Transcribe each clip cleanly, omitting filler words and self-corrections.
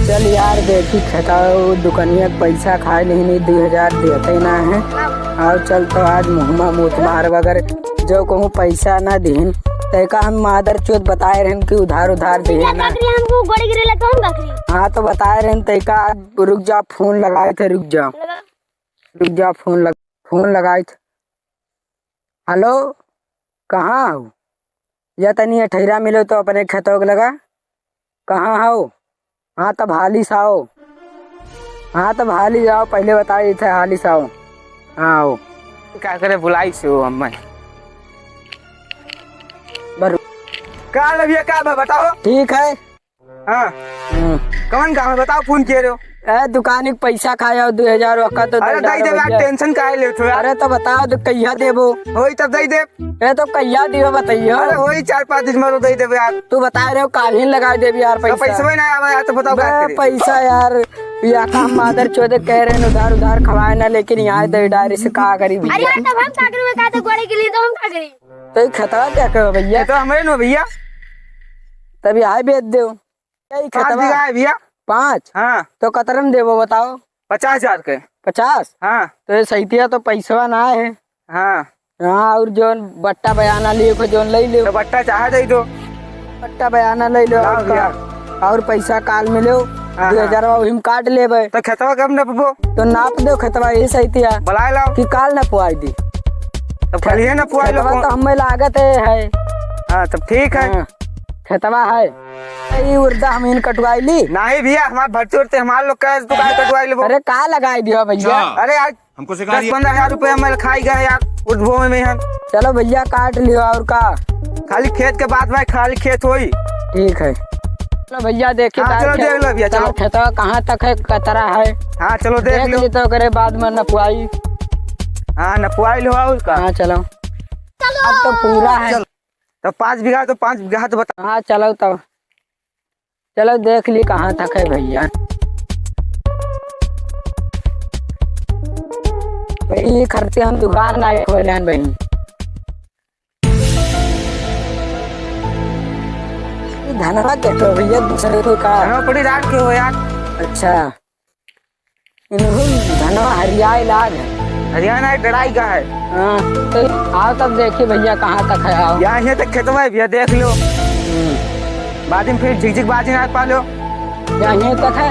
चल यार देखी खेता दुकनिया के पैसा खाए नहीं 2000 देते ना है। और चल तो आज मुहमा मुत मार वगैरह जो कहूँ पैसा ना दीन तैका हम मादर चौथ बताए रहन कि उधार दे ना। हाँ तो बताए रहन तैका रुक जा फोन लगाए थे रुक जा फोन लगाए थे। हेलो कहाँ हो या तनी ठहरा मिलो तो अपने खेतों लगा कहाँ हो। हाँ तब हाली साओ जाओ पहले बता दी थे हाली साओ। हाँ हो क्या करे बुलाई से हो अम्मा का भैया का बताओ। ठीक है। हाँ कौन काम है बताओ फोन किए रहे हो। दुकान के पैसा खाया 2000 का तो अरे दई दे यार टेंशन काहे ले थो यार। अरे तो बताओ तो कहिया देबो होई तब दई दे। तो कहिया दियो बताइयो। अरे होई 4-5 दिन में तो दई देबे यार। तू बता रहे हो काल ही लगा देबी यार पैसा। पैसा ना आवा यार तो बताओ क्या करे। पैसा यार या काम मादर चौधे कह रहे हैं उधार खवाए ना लेकिन यहाँ तो डायरी से का करी भैया। अरे तब हम का करें का तो गोड़े के लिए तो हम का करें। तो खतरा क्या करो भैया तो हमारे नो भैया तभी आए बेच दो। 5 बीघा है भैया 5। हाँ तो कतरम देवो बताओ 50,000 के 50। हाँ तो सैतिया तो पैसा ना है। हाँ हाँ और जोन बट्टा बयाना लिए जोन ले लो तो बट्टा चाहे दे दो बट्टा बयाना ले लो और पैसा काल में लो 2000 हिम काट लेबे। तो खेतवा कब नपबो तो नाप दो खेतवा ये सैतिया बुलाए लाओ कि काल न पुआई दी तो फलिए ना पुआई लो। तो हमें लागत है। हाँ तब ठीक है खेतवा है ये उर्दा हम इन कटवाई ली नहीं भैया हमारे भर्ती उड़ते हमारे लोग का दुकान कटवाई ले। अरे का लगाई दियो भैया। अरे आज हमको सिखा 10-15 रुपया मैं खाई गए यार उद्भव में हम। चलो भैया काट लियो और का खाली खेत के बाद भाई खाली खेत होई। ठीक है चलो भैया देखिए। हाँ, चलो देख लो भैया चलो खेतवा कहाँ तक है कतरा है। हाँ चलो देख लो तो करे बाद में नपुआई। हाँ नपुआई लो और का। हाँ चलो अब तो पूरा है तो 5 बीघा तो 5 बीघा तो बता। हाँ चलो तब चलो देख ली कहाँ तक है भैया। ये खर्चे हम दुकान आए खोले हैं भाई। धनवा के तो भैया दूसरे को का पड़ी रात के हो यार। अच्छा धनवा हरियाई लाग है हरियाणा एक लड़ाई का है। हाँ तो आओ तब देखिए भैया कहाँ तक है। आओ यहाँ तक खेतवा है भैया देख लो बाद में फिर झिकझिक बाजी ना पा लो। यहाँ तक है।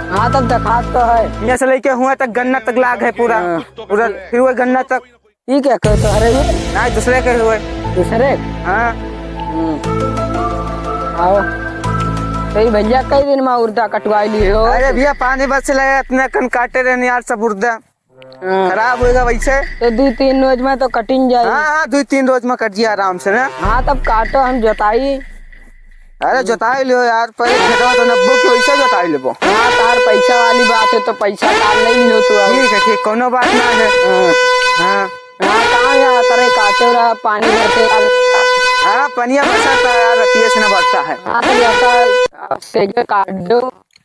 हाँ तब दिखा तो है यहाँ से लेके हुआ तक गन्ना तक लाग है पूरा पूरा फिर हुए गन्ना तक। ठीक है तो हरे नहीं दूसरे के हुए दूसरे। हाँ आओ तो भैया कई दिन में उर्दा कटवाई ली हो। अरे भैया पानी बस लगे इतने कन काटे रहे यार सब उर्दा खराब होएगा वैसे। तो 2-3 रोज में तो कटिंग जाए। हाँ 2-3 रोज में कट जिया आराम से ना। हाँ तब काटो हम जोताई। अरे जोताई लो यार पर खेतवा तो नब्बो की वैसे जोताई लेबो। हाँ तार पैसा वाली बात है तो पैसा काल नहीं हो तू। ठीक है ठीक कोनो बात ना है। हाँ कहाँ यहाँ तरह काटे रहा पानी भरते। हाँ पनिया बरसाता है यार रतिये से न बढ़ता है। हाँ तो काट दो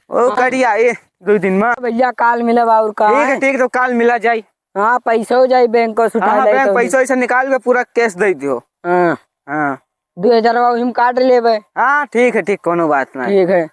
ओ करिया ये 2 दिन में भैया काल मिला और का। ठीक है ठीक तो काल मिला जाये। हाँ पैसा हो जाये बैंक को उठा ले। बैंक पैसा ऐसा निकाल के पूरा कैश दे दियो। हाँ 2000 हिम काट लेबे। हाँ ठीक है ठीक कोनो बात नहीं। ठीक है।